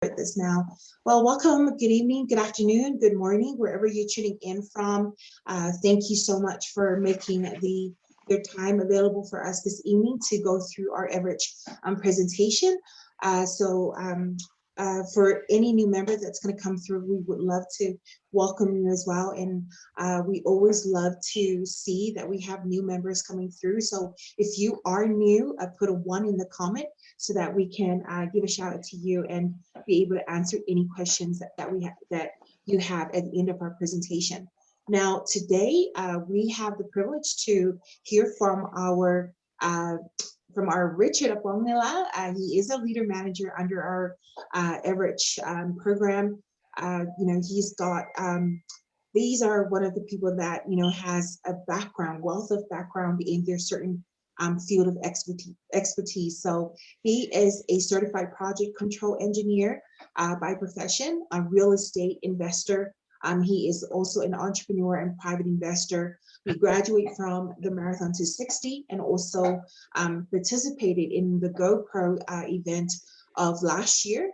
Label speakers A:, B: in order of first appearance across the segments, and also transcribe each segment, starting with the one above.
A: This now. Well, welcome. Good evening, good afternoon, good morning, wherever you're tuning in from. Thank you so much for making your time available for us this evening to go through our Evorich presentation. So for any new member that's going to come through, we would love to welcome you as well. And we always love to see that we have new members coming through. So if you are new, put a 1 in the comment so that we can give a shout out to you and be able to answer any questions that you have at the end of our presentation. Now, today we have the privilege to hear from our Richard Apongela. He is a leader manager under our Evorich program. He's got these are one of the people that has a wealth of background in their certain field of expertise. So he is a certified project control engineer by profession, a real estate investor. He is also an entrepreneur and private investor. He graduated from the Marathon 260 and also participated in the GoPro event of last year.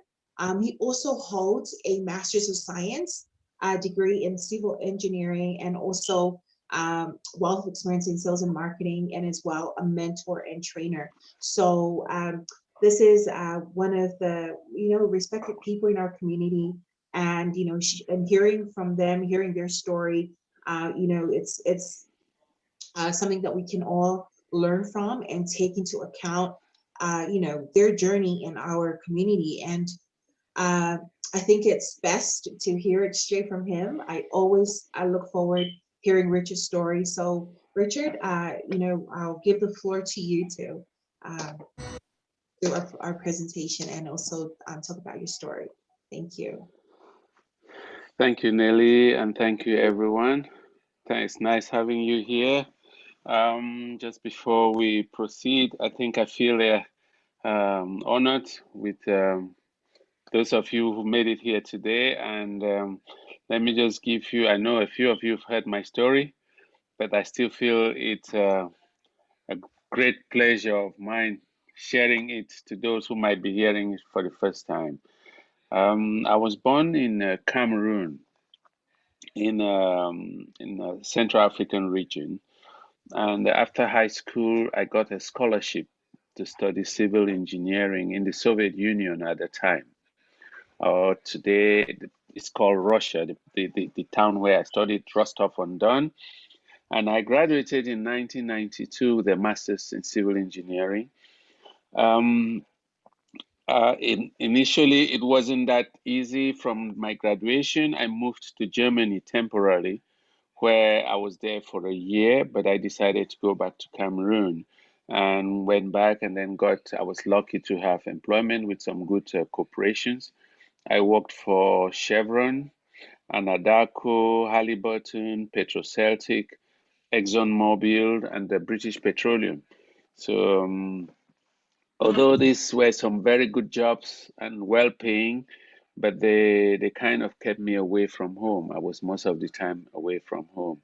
A: He also holds a Master's of Science degree in civil engineering and also wealth of experience in sales and marketing, and as well a mentor and trainer. So this is one of the respected people in our community, and and hearing from them, hearing their story, it's something that we can all learn from and take into account, their journey in our community. And uh, I think it's best to hear it straight from him. I look forward hearing Richard's story. So Richard, I'll give the floor to you to uh, do our presentation and also talk about your story. Thank you.
B: Thank you, Nelly, and thank you, everyone. It's nice having you here. Just before we proceed, I feel honored with those of you who made it here today. And let me just give you, I know a few of you have heard my story, but I still feel it's a great pleasure of mine sharing it to those who might be hearing it for the first time. I was born in Cameroon, in the Central African region. And after high school, I got a scholarship to study civil engineering in the Soviet Union at the time. Today, it's called Russia, the town where I studied, Rostov-on-Don. And I graduated in 1992 with a master's in civil engineering. Um, Initially, it wasn't that easy. From my graduation, I moved to Germany temporarily, where I was there for a year, but I decided to go back to Cameroon and went back and then I was lucky to have employment with some good corporations. I worked for Chevron, Anadarko, Halliburton, Petroceltic, ExxonMobil, and the British Petroleum. So, although these were some very good jobs and well paying, but they kind of kept me away from home. I was most of the time away from home.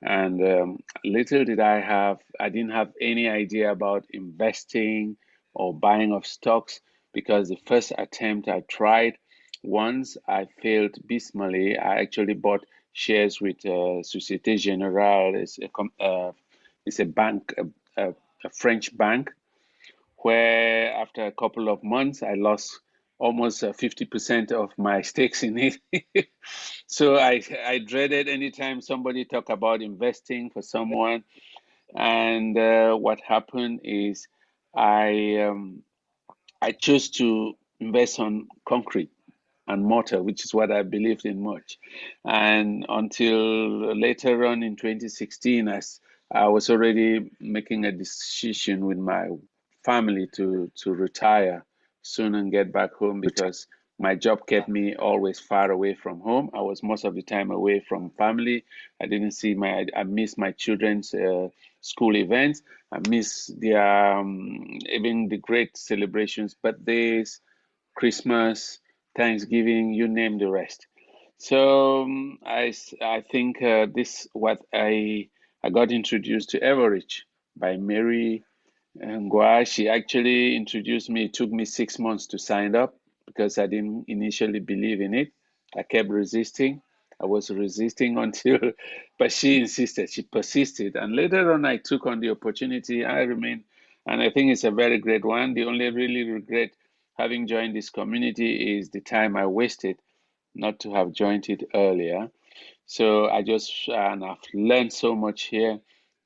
B: And little did I didn't have any idea about investing or buying of stocks, because the first attempt I tried, once I failed abysmally. I actually bought shares with Societe Generale. It's a bank, a French bank, where after a couple of months, I lost almost 50% of my stakes in it. So I dreaded anytime somebody talk about investing for someone. And what happened is I I chose to invest on concrete and mortar, which is what I believed in much. And until later on in 2016, as I was already making a decision with my family to retire soon and get back home, because my job kept me always far away from home. I was most of the time away from family. I missed my children's school events. I miss their even the great celebrations, birthdays, Christmas, Thanksgiving, you name the rest. So I think this what I got introduced to Evorich by Mary Ngwa. She actually introduced me. It took me 6 months to sign up. because I didn't initially believe in it. I kept resisting. I was resisting until, but she insisted, she persisted. And later on, I took on the opportunity. I remained, and I think it's a very great one. The only really regret having joined this community is the time I wasted not to have joined it earlier. So I just, and I've learned so much here.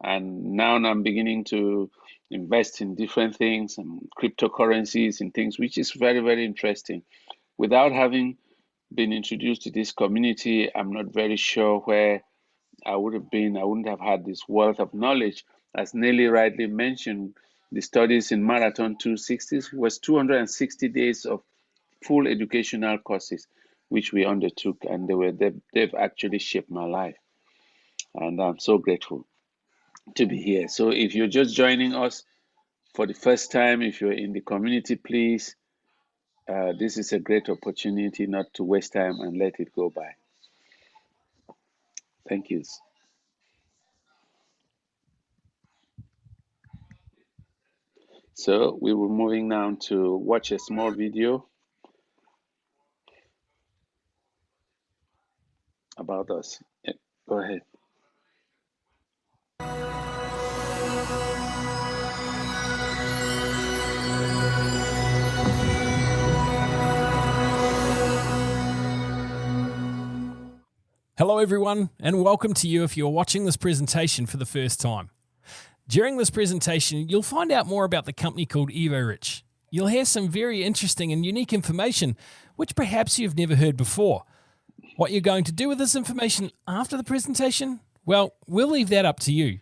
B: And now I'm beginning to invest in different things and cryptocurrencies and things, which is very, very interesting. Without having been introduced to this community, I'm not very sure where I would have been. I wouldn't have had this wealth of knowledge. As Nelly rightly mentioned, the studies in Marathon 260 was 260 days of full educational courses, which we undertook, and they've actually shaped my life. And I'm so grateful to be here. So if you're just joining us for the first time, if you're in the community, please, this is a great opportunity not to waste time and let it go by. Thank you. So we were moving now to watch a small video about us. Yeah, go ahead.
C: Hello everyone, and welcome to you if you're watching this presentation for the first time. During this presentation, you'll find out more about the company called Evorich. You'll hear some very interesting and unique information, which perhaps you've never heard before. What you're going to do with this information after the presentation? Well, we'll leave that up to you.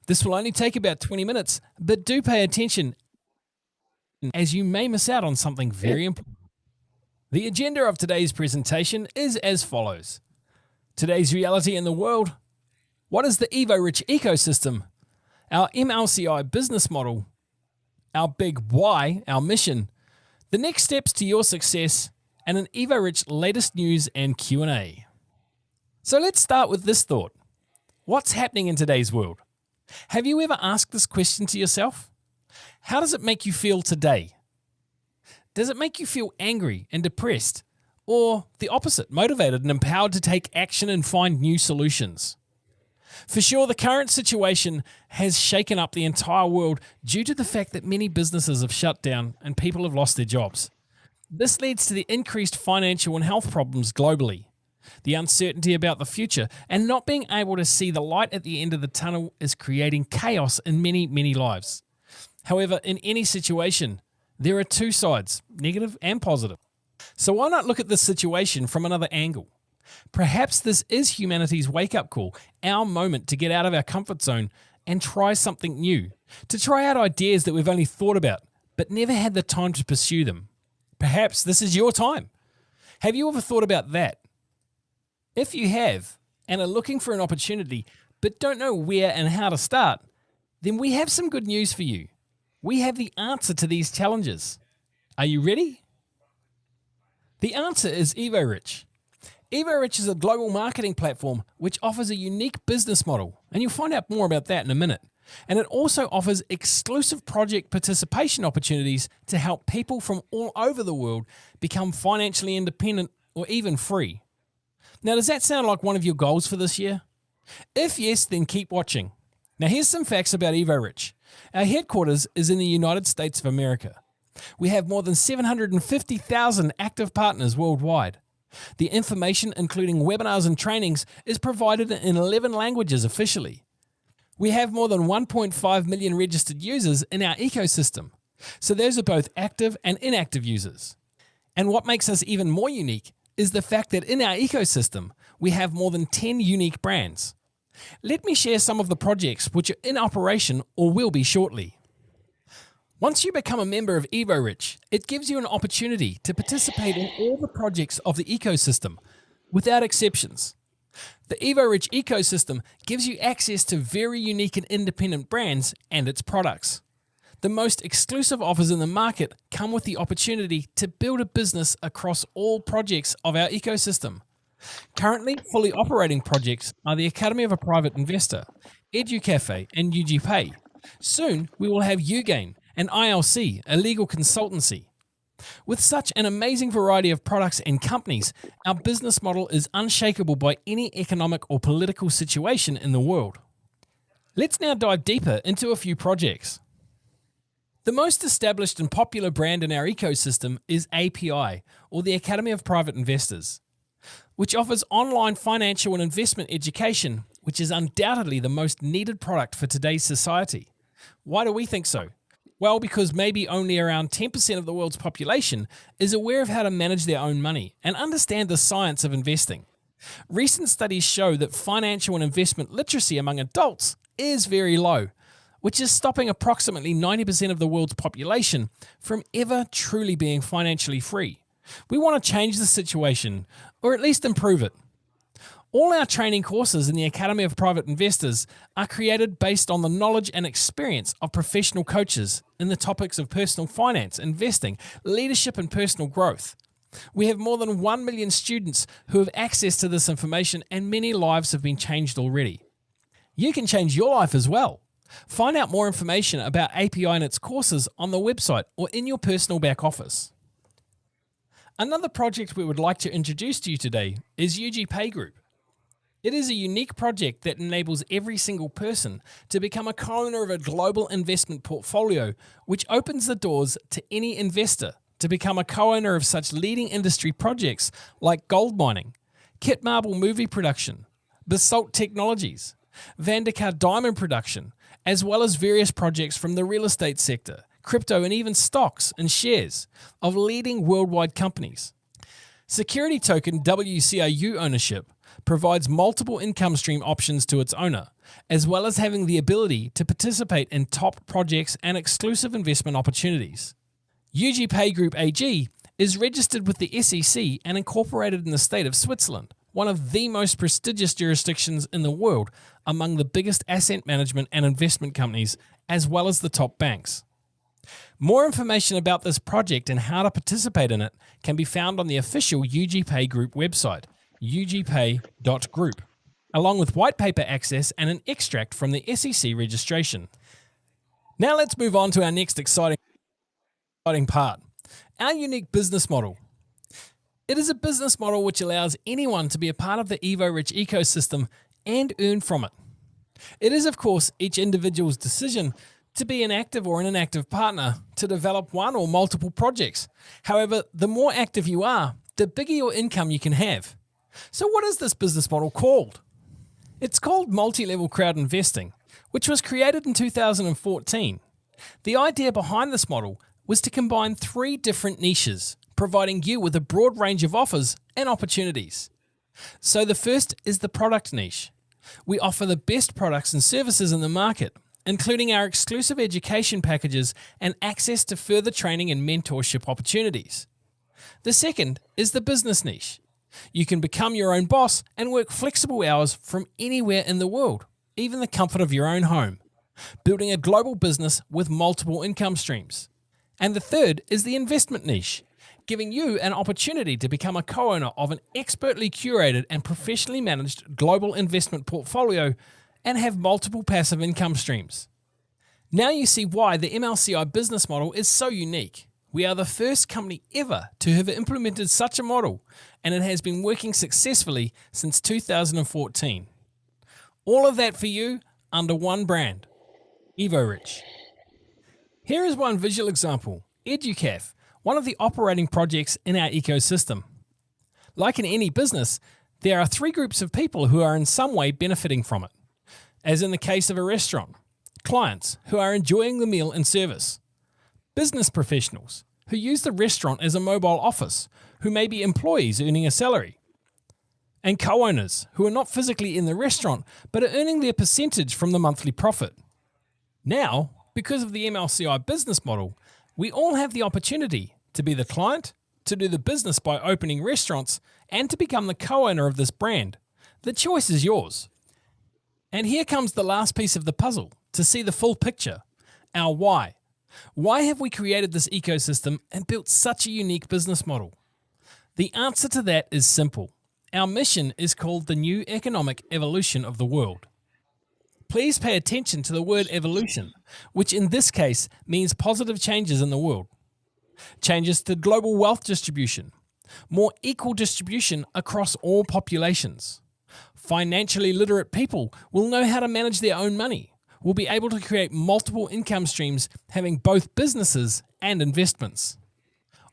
C: This will only take about 20 minutes, but do pay attention as you may miss out on something very important. The agenda of today's presentation is as follows. Today's reality in the world. What is the Evorich ecosystem? Our MLCI business model. Our big why, our mission. The next steps to your success, and an Evorich latest news and Q&A. So let's start with this thought. What's happening in today's world? Have you ever asked this question to yourself? How does it make you feel today? Does it make you feel angry and depressed? Or the opposite, motivated and empowered to take action and find new solutions? For sure, the current situation has shaken up the entire world due to the fact that many businesses have shut down and people have lost their jobs. This leads to the increased financial and health problems globally. The uncertainty about the future and not being able to see the light at the end of the tunnel is creating chaos in many, many lives. However, in any situation, there are two sides, negative and positive. So why not look at this situation from another angle? Perhaps this is humanity's wake-up call, our moment to get out of our comfort zone and try something new, to try out ideas that we've only thought about, but never had the time to pursue them. Perhaps this is your time. Have you ever thought about that? If you have, and are looking for an opportunity, but don't know where and how to start, then we have some good news for you. We have the answer to these challenges. Are you ready? The answer is Evorich. Evorich is a global marketing platform which offers a unique business model, and you'll find out more about that in a minute. And it also offers exclusive project participation opportunities to help people from all over the world become financially independent or even free. Now, does that sound like one of your goals for this year? If yes, then keep watching. Now, here's some facts about Evorich. Our headquarters is in the United States of America. We have more than 750,000 active partners worldwide. The information, including webinars and trainings, is provided in 11 languages officially. We have more than 1.5 million registered users in our ecosystem. So those are both active and inactive users. And what makes us even more unique is the fact that in our ecosystem, we have more than 10 unique brands. Let me share some of the projects which are in operation or will be shortly. Once you become a member of Evorich, it gives you an opportunity to participate in all the projects of the ecosystem, without exceptions. The Evorich ecosystem gives you access to very unique and independent brands and its products. The most exclusive offers in the market come with the opportunity to build a business across all projects of our ecosystem. Currently, fully operating projects are the Academy of a Private Investor, EduCafe, and UGPay. Soon, we will have UGain, an ILC, a legal consultancy. With such an amazing variety of products and companies, our business model is unshakable by any economic or political situation in the world. Let's now dive deeper into a few projects. The most established and popular brand in our ecosystem is API, or the Academy of Private Investors, which offers online financial and investment education, which is undoubtedly the most needed product for today's society. Why do we think so? Well, because maybe only around 10% of the world's population is aware of how to manage their own money and understand the science of investing. Recent studies show that financial and investment literacy among adults is very low, which is stopping approximately 90% of the world's population from ever truly being financially free. We want to change the situation, or at least improve it. All our training courses in the Academy of Private Investors are created based on the knowledge and experience of professional coaches in the topics of personal finance, investing, leadership, and personal growth. We have more than 1 million students who have access to this information, and many lives have been changed already. You can change your life as well. Find out more information about API and its courses on the website or in your personal back office. Another project we would like to introduce to you today is UG Pay Group. It is a unique project that enables every single person to become a co-owner of a global investment portfolio, which opens the doors to any investor to become a co-owner of such leading industry projects like gold mining, Kit Marble movie production, Basalt Technologies, Vanderkar diamond production, as well as various projects from the real estate sector, crypto, and even stocks and shares of leading worldwide companies. Security token WCRU ownership provides multiple income stream options to its owner, as well as having the ability to participate in top projects and exclusive investment opportunities. UG Pay Group AG is registered with the SEC and incorporated in the state of Switzerland, one of the most prestigious jurisdictions in the world among the biggest asset management and investment companies, as well as the top banks. More information about this project and how to participate in it can be found on the official UG Pay Group website, ugpay.group, along with white paper access and an extract from the SEC registration. Now let's move on to our next exciting part, our unique business model. It is a business model which allows anyone to be a part of the Evorich ecosystem and earn from it. It is, of course, each individual's decision to be an active or an inactive partner to develop one or multiple projects. However, the more active you are, the bigger your income you can have. So what is this business model called? It's called multi-level crowd investing, which was created in 2014. The idea behind this model was to combine 3 different niches, providing you with a broad range of offers and opportunities. So the first is the product niche. We offer the best products and services in the market, including our exclusive education packages and access to further training and mentorship opportunities. The second is the business niche. You can become your own boss and work flexible hours from anywhere in the world, even the comfort of your own home, building a global business with multiple income streams. And the third is the investment niche, giving you an opportunity to become a co-owner of an expertly curated and professionally managed global investment portfolio and have multiple passive income streams. Now you see why the MLCI business model is so unique. We are the first company ever to have implemented such a model, and it has been working successfully since 2014. All of that for you under one brand, Evorich. Here is one visual example, EduCaF, one of the operating projects in our ecosystem. Like in any business, there are 3 groups of people who are in some way benefiting from it. As in the case of a restaurant, clients who are enjoying the meal and service, business professionals who use the restaurant as a mobile office, who may be employees earning a salary, and co-owners who are not physically in the restaurant but are earning their percentage from the monthly profit. Now, because of the MLCI business model, we all have the opportunity to be the client, to do the business by opening restaurants, and to become the co-owner of this brand. The choice is yours. And here comes the last piece of the puzzle to see the full picture, our why. Why have we created this ecosystem and built such a unique business model? The answer to that is simple. Our mission is called the new economic evolution of the world. Please pay attention to the word evolution, which in this case means positive changes in the world. changes to global wealth distribution, more equal distribution across all populations. Financially literate people will know how to manage their own money, will be able to create multiple income streams having both businesses and investments.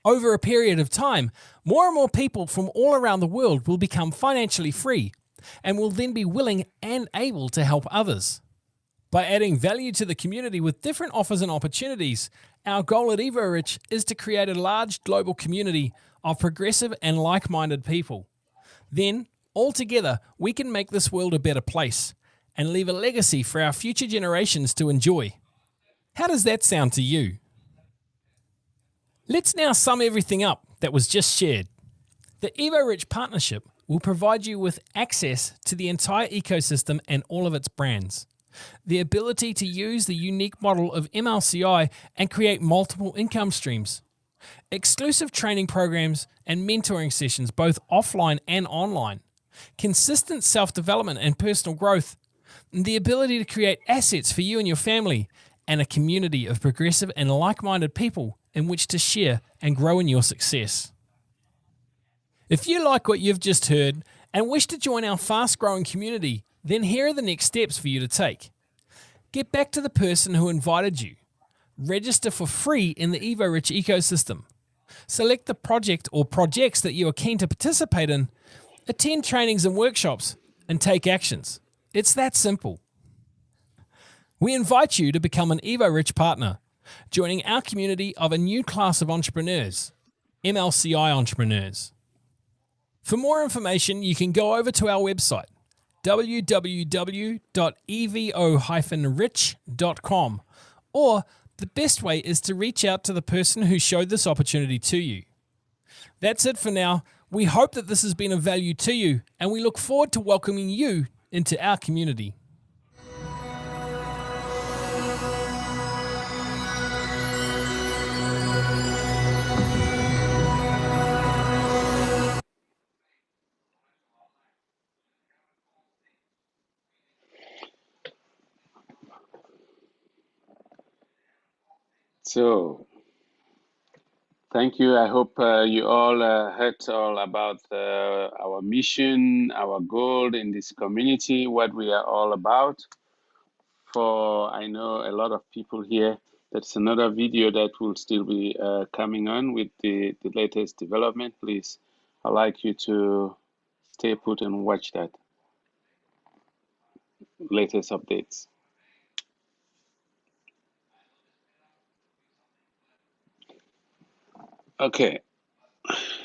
C: Over a period of time, more and more people from all around the world will become financially free and will then be willing and able to help others. By adding value to the community with different offers and opportunities, our goal at Evorich is to create a large global community of progressive and like-minded people. Then, all together, we can make this world a better place and leave a legacy for our future generations to enjoy. How does that sound to you? Let's now sum everything up that was just shared. The Evorich partnership will provide you with access to the entire ecosystem and all of its brands, the ability to use the unique model of MLCI and create multiple income streams, exclusive training programs and mentoring sessions both offline and online, consistent self-development and personal growth, and the ability to create assets for you and your family, and a community of progressive and like-minded people in which to share and grow in your success. If you like what you've just heard and wish to join our fast-growing community, then here are the next steps for you to take. Get back to the person who invited you. Register for free in the Evorich ecosystem. Select the project or projects that you are keen to participate in, attend trainings and workshops, and take actions. It's that simple. We invite you to become an Evorich partner, joining our community of a new class of entrepreneurs, MLCI entrepreneurs. For more information, you can go over to our website, www.evo-rich.com, or the best way is to reach out to the person who showed this opportunity to you. That's it for now. We hope that this has been of value to you, and we look forward to welcoming you into our community.
B: So, thank you. I hope you all heard all about our mission, our goal in this community, what we are all about. For I know a lot of people here, that's another video that will still be coming on with the latest development. Please, I'd like you to stay put and watch that latest updates. Okay,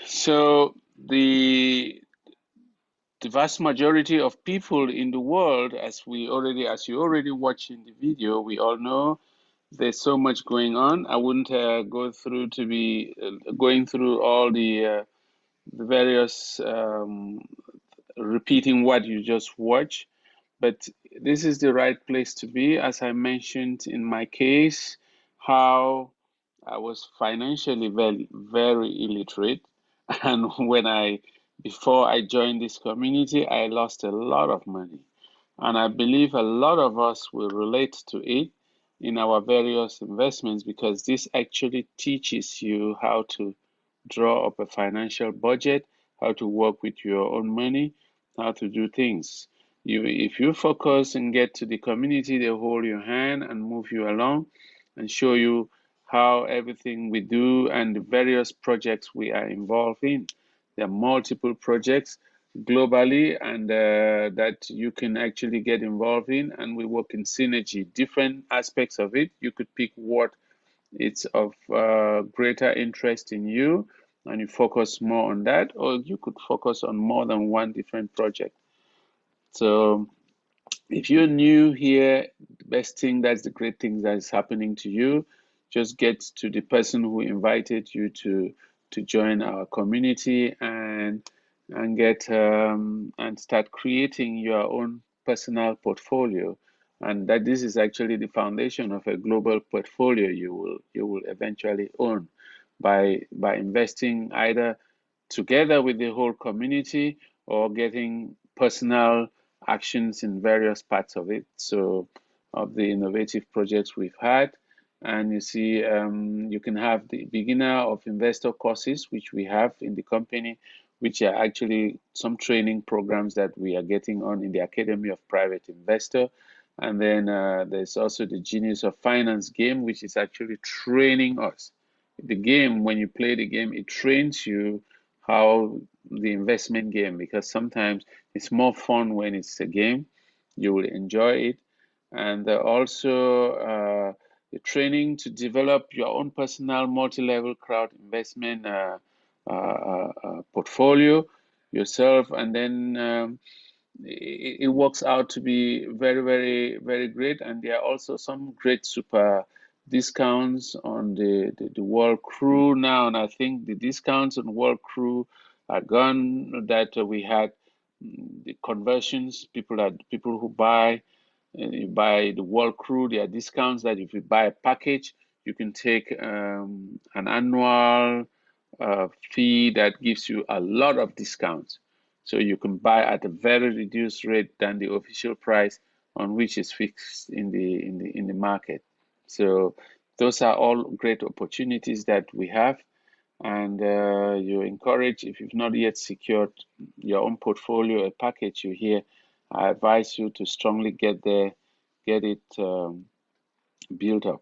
B: so the vast majority of people in the world, as you already watched in the video, we all know there's so much going on. I wouldn't go through to be going through all the various repeating what you just watched, but this is the right place to be. As I mentioned in my case, how I was financially very, very illiterate, and before I joined this community, I lost a lot of money, and I believe a lot of us will relate to it in our various investments, because this actually teaches you how to draw up a financial budget, how to work with your own money, how to do things. If you focus and get to the community, they hold your hand and move you along and show you how everything we do and the various projects we are involved in. There are multiple projects globally and that you can actually get involved in, and we work in synergy. Different aspects of it, you could pick what it's of greater interest in you and you focus more on that, or you could focus on more than one different project. So if you're new here, the best thing, that's the great thing that is happening to you. Just get to the person who invited you to join our community and get and start creating your own personal portfolio. And that this is actually the foundation of a global portfolio you will eventually own by investing either together with the whole community or getting personal actions in various parts of it. So of the innovative projects we've had, And you see, you can have the beginner of investor courses, which we have in the company, which are actually some training programs that we are getting on in the Academy of Private Investor. And then there's also the Genius of Finance game, which is actually training us. The game, when you play the game, it trains you how the investment game, because sometimes it's more fun when it's a game. You will enjoy it. And also the training to develop your own personal multi-level crowd investment portfolio yourself, and then it works out to be very, very, very great. And there are also some great super discounts on the World Crew now, and I think the discounts on World Crew are gone. That we had the conversions, people who buy. You buy the World Crew, there are discounts that if you buy a package, you can take an annual fee that gives you a lot of discounts. So you can buy at a very reduced rate than the official price on which is fixed in the market. So those are all great opportunities that we have, and you encourage, if you've not yet secured your own portfolio, a package you hear, I advise you to strongly get there, get it built up.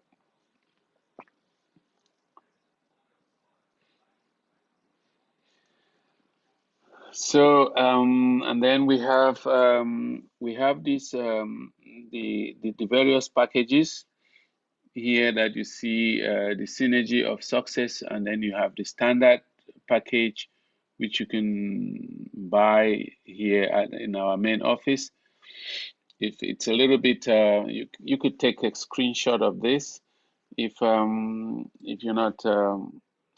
B: So and then we have these the various packages here that you see, the synergy of success, and then you have the standard package, which you can buy here in our main office. If it's a little bit, you could take a screenshot of this if you're not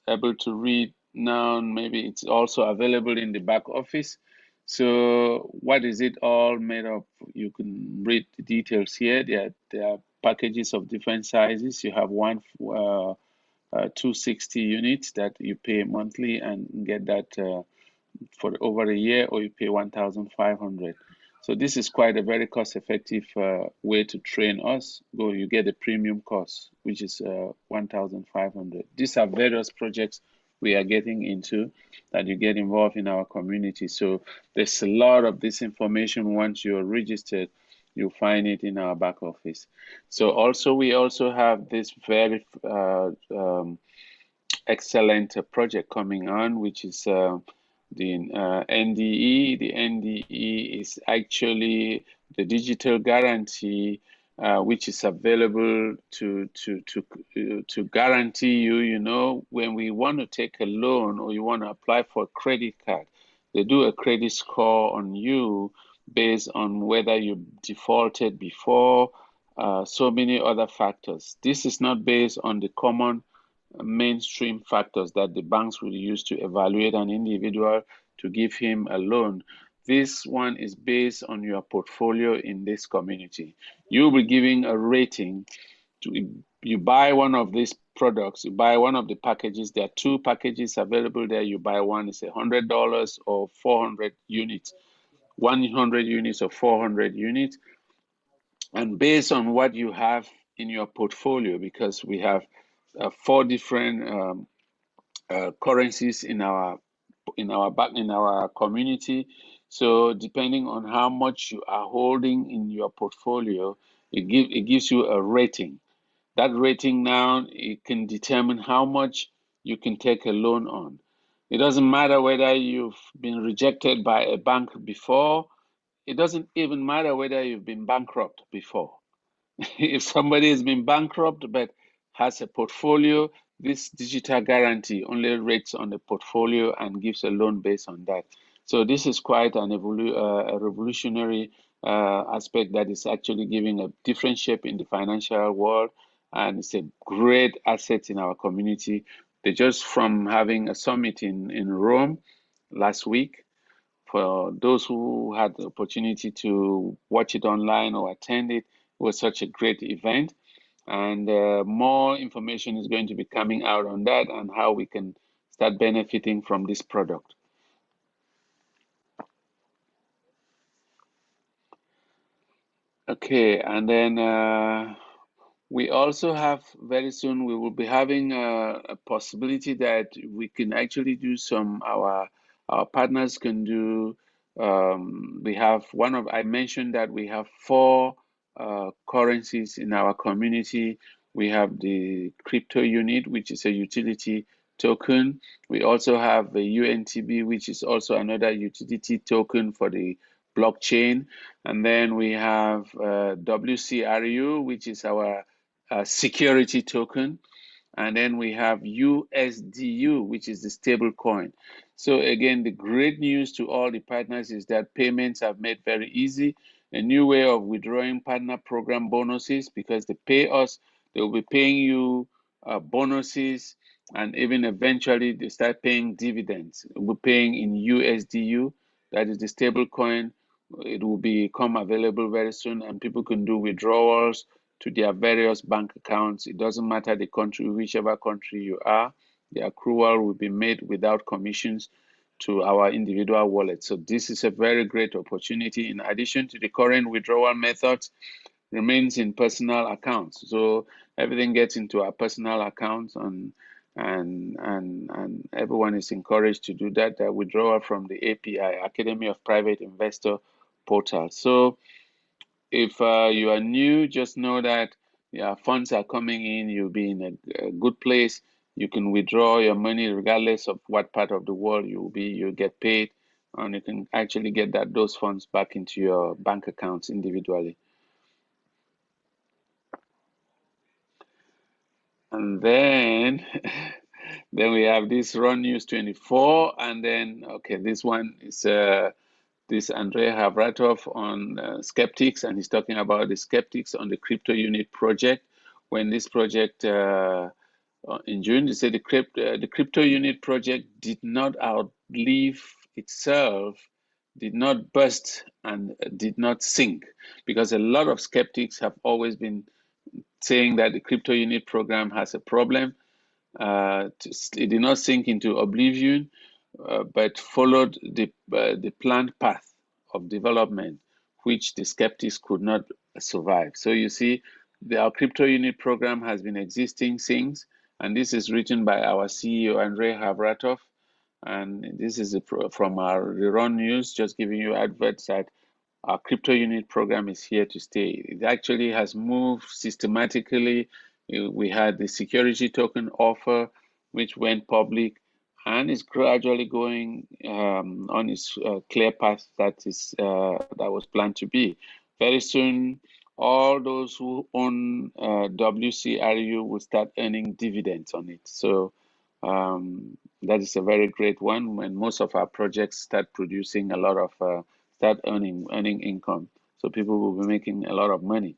B: able to read now. Maybe it's also available in the back office. So what is it all made of? You can read the details here. There are packages of different sizes. You have one 260 units that you pay monthly and get that for over a year, or you pay 1,500. So this is quite a very cost-effective way to train us. You get a premium cost, which is 1,500. These are various projects we are getting into that you get involved in our community. So there's a lot of this information. Once you're registered, you'll find it in our back office. So also we also have this very excellent project coming on, which is the NDE. The NDE is actually the digital guarantee, which is available to guarantee you. You know, when we want to take a loan or you want to apply for a credit card, they do a credit score on you based on whether you defaulted before, so many other factors. This is not based on the common mainstream factors that the banks will use to evaluate an individual to give him a loan. This one is based on your portfolio in this community. You'll be giving a rating to, you buy one of these products, you buy one of the packages. There are two packages available there. You buy one, it's $100 or 400 units, 100 units or 400 units. And based on what you have in your portfolio, because we have 4 different currencies in our community. So depending on how much you are holding in your portfolio, it gives you a rating. That rating now, it can determine how much you can take a loan on. It doesn't matter whether you've been rejected by a bank before. It doesn't even matter whether you've been bankrupt before. If somebody has been bankrupt but has a portfolio, this digital guarantee only rates on the portfolio and gives a loan based on that. So this is quite a revolutionary aspect that is actually giving a different shape in the financial world, and it's a great asset in our community. They just from having a summit in Rome last week. For those who had the opportunity to watch it online or attend it, it was such a great event. And more information is going to be coming out on that and how we can start benefiting from this product. Okay, and then We also have very soon, we will be having a possibility that we can actually do our partners can do, we have I mentioned that we have 4 currencies in our community. We have the crypto unit, which is a utility token. We also have the UNTB, which is also another utility token for the blockchain. And then we have WCRU, which is our security token. And then we have USDU, which is the stable coin. So again, the great news to all the partners is that payments have made very easy. A new way of withdrawing partner program bonuses, because they pay us, they will be paying you bonuses, and even eventually they start paying dividends. We're paying in USDU, that is the stable coin. It will become available very soon, and people can do withdrawals to their various bank accounts. It doesn't matter the country, whichever country you are, the accrual will be made without commissions to our individual wallets. So this is a very great opportunity. In addition to the current withdrawal methods, remains in personal accounts. So everything gets into our personal accounts, and everyone is encouraged to do that. That withdrawal from the API, Academy of Private Investor portal. So if you are new, just know that funds are coming in. You'll be in a good place. You can withdraw your money regardless of what part of the world you will be. You'll get paid, and you can actually get those funds back into your bank accounts individually. And then then we have this Run News 24, and then this one is this Andrei Havratov on skeptics, and he's talking about the skeptics on the crypto unit project. When this project in June, they said the crypto unit project did not outlive itself, did not burst, and did not sink, because a lot of skeptics have always been saying that the crypto unit program has a problem. It did not sink into oblivion, but followed the planned path of development, which the skeptics could not survive. So you see, our crypto unit program has been existing since, and this is written by our CEO, Andrei Havratov, and this is from our Rerun News, just giving you adverts that our crypto unit program is here to stay. It actually has moved systematically. We had the security token offer, which went public, and is gradually going on its clear path that was planned to be. Very soon, all those who own WCRU will start earning dividends on it. So that is a very great one when most of our projects start producing a lot of start earning income. So people will be making a lot of money.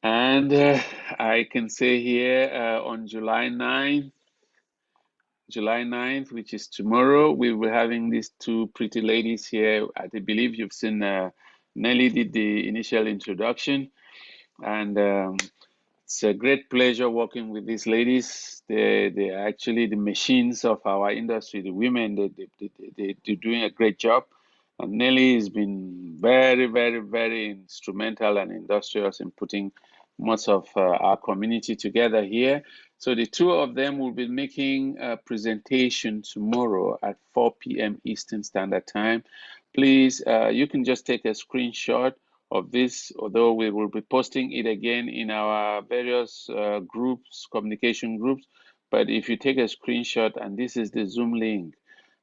B: And I can say here on July 9th, which is tomorrow, we will be having these 2 pretty ladies here. I believe you've seen Nelly did the initial introduction, and it's a great pleasure working with these ladies. They're actually the machines of our industry. The women, they're doing a great job. And Nelly has been very, very, very instrumental and industrious in putting most of our community together here. So the 2 of them will be making a presentation tomorrow at 4 p.m. Eastern Standard Time. Please, you can just take a screenshot of this, although we will be posting it again in our various groups, communication groups. But if you take a screenshot, and this is the Zoom link,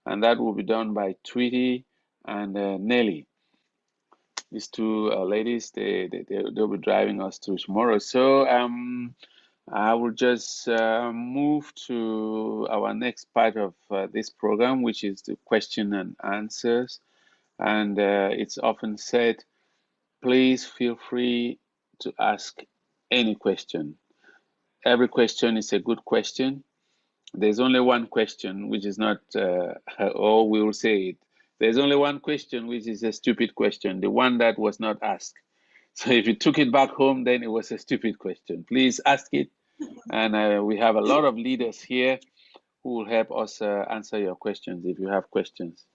B: and that will be done by Tweety and Nelly. These 2 ladies, they'll be driving us through tomorrow. So I will just move to our next part of this program, which is the question and answers. And it's often said, please feel free to ask any question. Every question is a good question. There's only one question, which is not, or we will say it. There's only one question, which is a stupid question, the one that was not asked. So if you took it back home, then it was a stupid question. Please ask it. And we have a lot of leaders here who will help us answer your questions if you have questions.